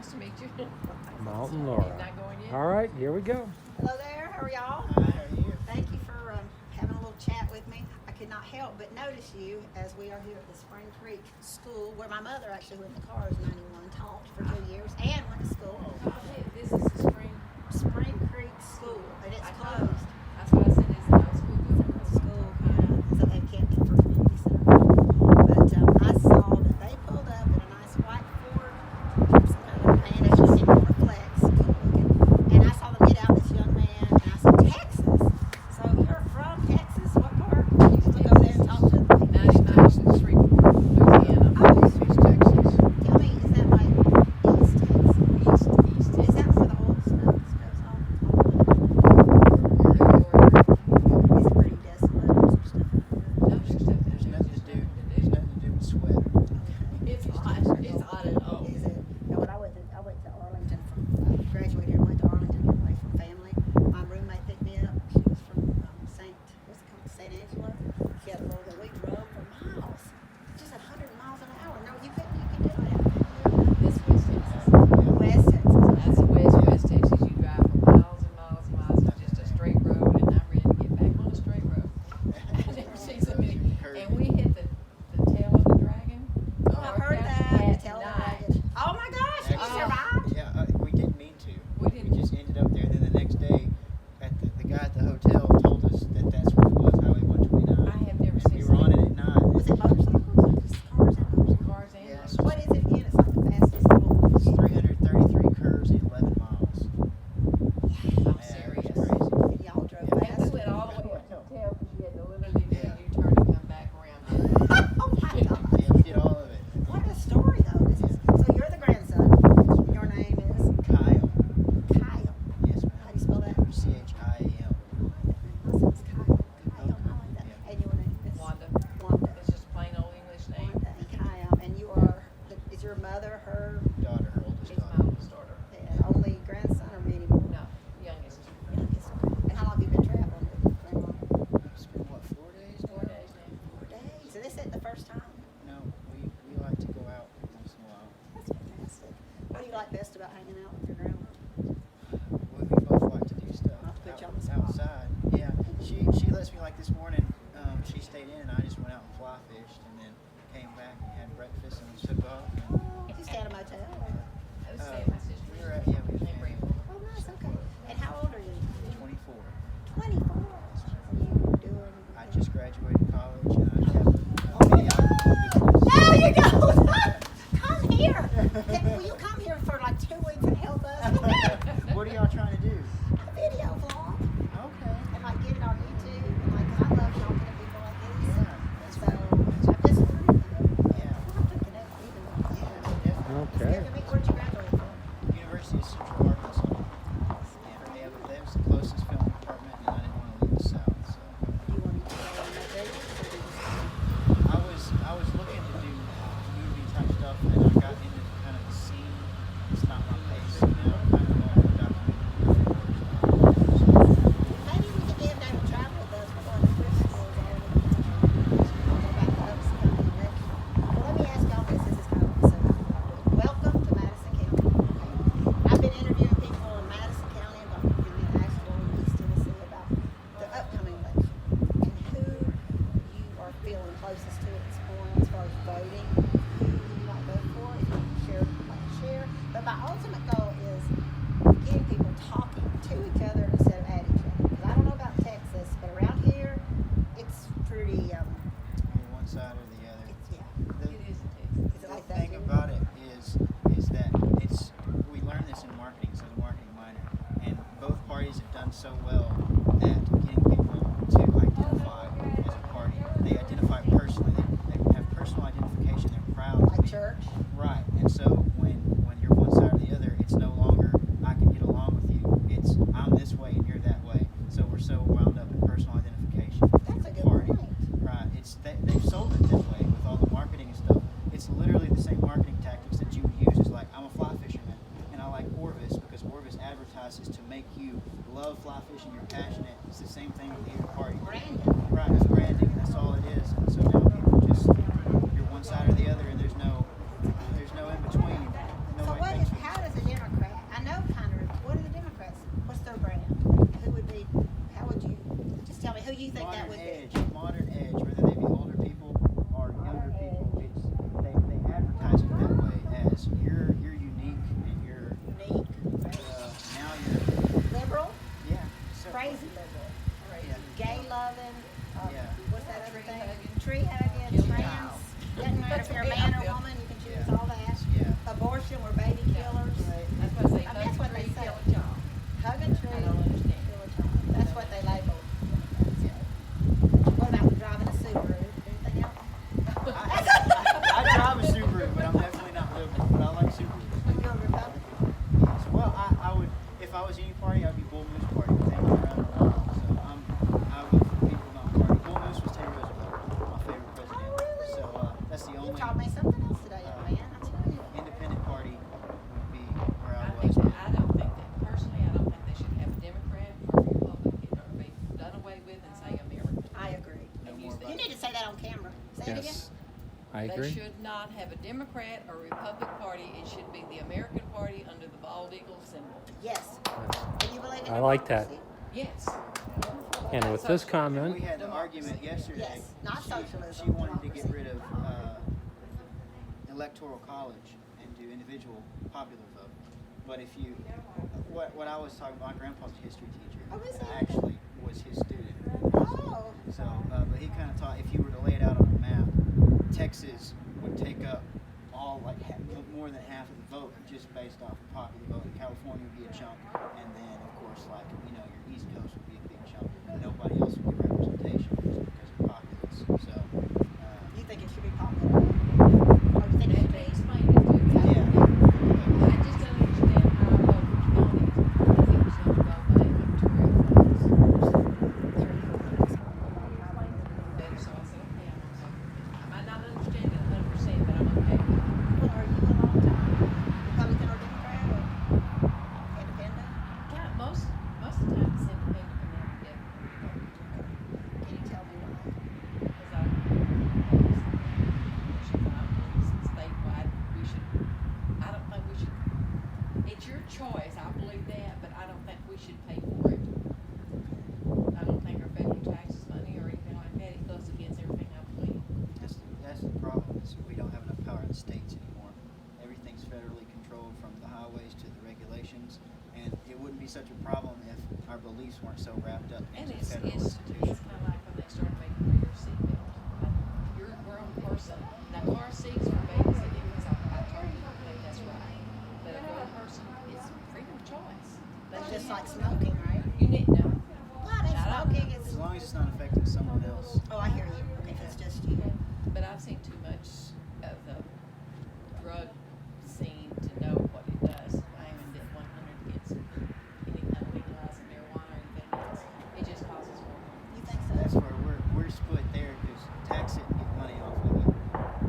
Nice to meet you. Malt and Laura. Not going yet? All right, here we go. Hello there, how are y'all? Hi, how are you? Thank you for having a little chat with me. I could not help but notice you as we are here at the Spring Creek School, where my mother actually went to Cars 91, taught for 2 years, and went to school. Hey, this is the Spring Creek School, and it's closed. That's what I said. It's a no school. It's a school, yeah, so they've kept it for community center. But I saw that they pulled up in a nice white Ford, some kind of van, it just seemed more flex, cool looking. And I saw them get out this young man, and I said, Texas? So you're from Texas? What part? You just look over there and talk to them. 90 miles from Shreveport, Louisiana. Oh, East Texas. tell me, is that like East Texas? East Is that where the old stuff goes on? Is it pretty desolate? Or some stuff No, there's stuff there. There's nothing to do with sweat. It's hot. It's hot at all. Is it? No, when I went to Arlington graduated here and went to Arlington to get away from family. My roommate picked me up. She was from St. Angelo. She had a little that we drove for miles. Just 100 miles an hour. No, you could do that. This West Texas. West Texas. That's West Texas. You drive for miles and miles and miles. It's just a straight road, and I'm ready to get back on a straight road. I've never seen so many. And we hit the tail of the dragon. I've heard that. At Tell the night. dragon. Oh my gosh, you Actually, survived? Yeah, we didn't mean to. We didn't. just ended up there. And then the next day, at the guy at the hotel told us that that's what it was, Highway 129. I have never And seen we were on it something. at night. Was it motorcycles or just cars and motorcycles? Cars and Yes. What is it again? It's like the fastest little. It's 333 curves in 11 miles. I'm Yeah, serious. it's crazy. And y'all drove And we fast. went all the way up to the tail because you had to literally do a U-turn and come back around. Oh my God. Yeah, we did all of it. What a story, though. So you're the grandson. Your name is Kyle. Kyle. Yes, ma'am. How do you spell that? CHIAM. My son's Kyle. Kyle, I like that. Yeah. And your name is Wanda. Wanda. It's just plain old English name. Wanda and Kyle. And you are, is your mother her Daughter, her oldest She's my daughter. oldest daughter. only grandson or many more? No, youngest. Youngest. And how long have you been traveling with grandma? It's been, what, 4 days? 4 days now. 4 days. So this isn't the first time? No, we like to go out once in a while. That's fantastic. What do you like best about hanging out with your grandma? We both like to do stuff Not to put you on the spot. outside. Yeah, she lets me, like this morning, she stayed in and I just went out and fly fished and then came back and had breakfast and took off. And, Did you stay at a motel? Or? I was staying with my sister. we were at, yeah, we were in at Greenville. Oh, nice. Okay. And how old are you? 24. 24. And you doing? I just graduated college and I have a Oh, videography business. there you go. Come here. Will you come here for like 2 weeks and help us? What are y'all trying to do? A video vlog. Okay. And like get it on YouTube. And like, 'cause I love talking to people like this. Yeah, that's So, cool. I'm just learning. Yeah. We'll have to connect even more. Yeah, definitely. Okay. Where'd you graduate from? University of Central Arkansas. Yeah, they have the closest film department, and I didn't want to leave the South, so You wanted to go on that radio? Or did you I was looking to do movie type stuff, and I got into kind of the scene. It's not my pace, you know. I'm kind of more documentary. Maybe we could get them to travel with us. We're going to thrift stores all over the country. Talk about the ups and downs of it. Well, let me ask y'all this. This is kind of what welcome to Madison County. Okay. I've been interviewing people in Madison County and Buncombe County and Asheville and East Tennessee about the upcoming election and who you are feeling closest to at this point as far as voting, who you might vote for, if you can share, like to share. But my ultimate goal is getting people talking to each other instead of at each other. Because I don't know about Texas, but around here, it's pretty, You're one side or the other. it's, yeah. The, It is in Texas. Is it the like that? thing too? about it is that we learned this in marketing, so the marketing minor, and both parties have done so well at getting people to identify as a party. They identify personally. They have personal identification. They're proud to Like be church? right. And so when you're one side or the other, it's no longer I can get along with you. It's I'm this way and you're that way. So we're so wound up in personal identification. That's a good Party. point. Right. They've sold it that way with all the marketing and stuff. It's literally the same marketing tactics that you would use. It's like I'm a fly fisherman and I like Orvis because Orvis advertises to make you love fly fishing. You're passionate. It's the same thing with either party. Brandon. Right. It's branding and that's all it is. And so now people just you're one side or the other and there's no in between. So Nobody what thinks is, with how does it I They agree. should not have a Democrat or Republican Party. It should be the American Party under the bald eagle symbol. Yes. Yes. And you believe in I like that. democracy? Yes. And with this And comment, we had an Democracy. argument yesterday. Yes, not socialism, She wanted to get democracy. rid of electoral college and do individual popular vote. But if you, what I was talking about, my grandpa's a history teacher. Oh, is he? I actually was his student. Oh. So, but he kind of taught, if you were to lay it out on a map, Texas would take up all, like, more than half of the vote just based off of popular vote. And California would be a chunk, and then, of course, like, your East Coast would be a big chunk. Nobody else would get representation just because of populace. So, You think it should be popular? Or you think it should They be? explained it to me. yeah. I just don't understand how local counties, I think we should go by electoral votes. And so I said, okay, I might not understand it 100%, but I'm okay with it. Well, are you a long time Republican or Democrat or independent? Yeah, most of the time it's independent and then Can you tell me why? because I statewide, I don't think we should, it's your choice, I believe that, but I don't think we should pay for it. I don't think our federal taxes money or anything like that, it goes against everything I believe. That's the problem, is we don't have enough power in the states anymore. Everything's federally controlled from the highways to the regulations, and it wouldn't be such a problem if our beliefs weren't so wrapped up And into it's federal kind institutions. of like when they started making for your seatbelt. You're a grown person. Now, car seats are babysitting, because I totally think that's right. But a grown person, it's freedom of choice. They It's should just have like to- smoking, right? You need, no. Well, I mean, Shut up. smoking is. As long as it's not affecting someone else. Oh, I hear you. Okay, if it's just you. But I've seen too much of the drug scene to know what it does. I am in 100 against any kind of legalizing marijuana or anything else. It just causes more harm. You think so? That's where we're split there, because tax it and get money off of it.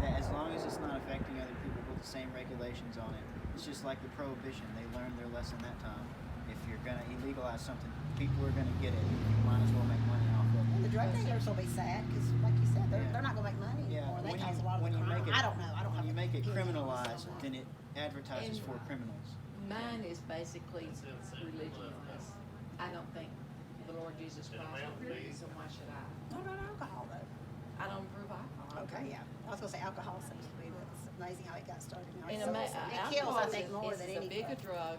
That as long as it's not affecting other people with the same regulations on it, it's just like the prohibition. They learned their lesson that time. If you're gonna illegalize something, people are gonna get it. You might as well make money off of And it. the drug dealers will be sad because, like you said, they're not going to make money Yeah, anymore. They when cause you- a lot of when the you crime. make it- I don't know. I don't When have you make it hearing on criminalized, that. then it advertises for criminals. Mine is basically religiousness. I don't think the Lord Jesus Christ approves, so why should I? What about alcohol, though? I don't approve alcohol. Okay, yeah. I was going to say alcohol seems to be, it's amazing how it got started. Now. And It kills, I think, more is than as any big a drug. drug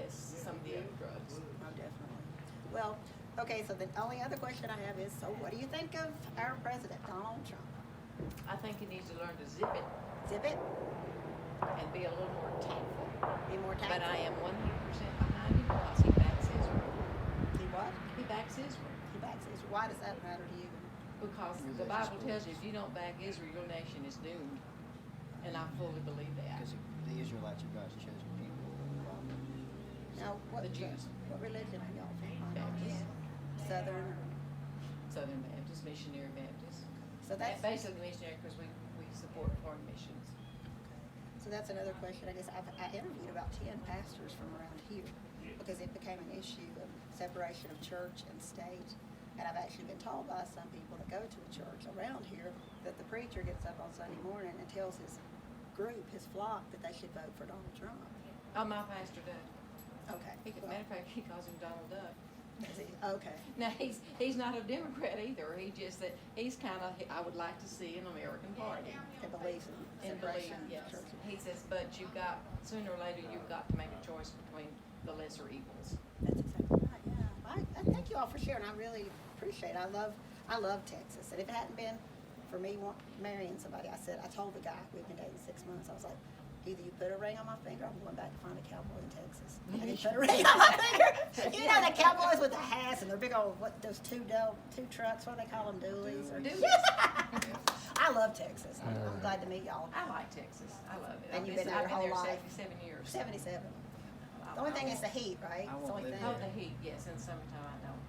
as some of the other drugs. Oh, definitely. Well, okay, so the only other question I have is, so what do you think of our president, Donald Trump? I think he needs to learn to zip it Zip it? and be a little more tactful. Be more tactful? But I am 100% behind him because he backs Israel. He what? He backs Israel. He backs his. Why does that matter to you? Because the Religious Bible tells beliefs. you if you don't back Israel, your nation is doomed. And I fully believe that. Because the Israelites are God's chosen people. Now, what, The Jews. what religion are y'all from? Baptist. Southern. Southern Baptist, missionary Baptist. So that's Basically missionary because we support foreign missions. So that's another question. I guess I interviewed about 10 pastors from around here because it became an issue of separation of church and state. And I've actually been told by some people that go to a church around here that the preacher gets up on Sunday morning and tells his group, his flock, that they should vote for Donald Trump. Oh, my pastor does. Okay. Matter of fact, he calls him Donald Duck. Is he? Okay. Now he's not a Democrat either. He just that he's kind of. I would like to see an American party. He believes in And believe, separation yes. of church. He says, but you've got sooner or later you've got to make a choice between the lesser evils. That's exactly right. Yeah. I thank you all for sharing. I really appreciate it. I love Texas. And if it hadn't been for me marrying somebody, I told the guy we've been dating 6 months. I was like, either you put a ring on my finger, or I'm going back to find a cowboy in Texas. I didn't put a ring on my finger. You know the cowboys with the hats and their big old those two trucks. What do they call them? Dualies. Or, Dualies. I love Texas. I'm glad to meet y'all. I like Texas. I love it. And you've been there your whole life. 77 years. 77. The only thing is the heat, right? I It's the won't only live thing. Oh, the heat, yes. In summertime, I don't.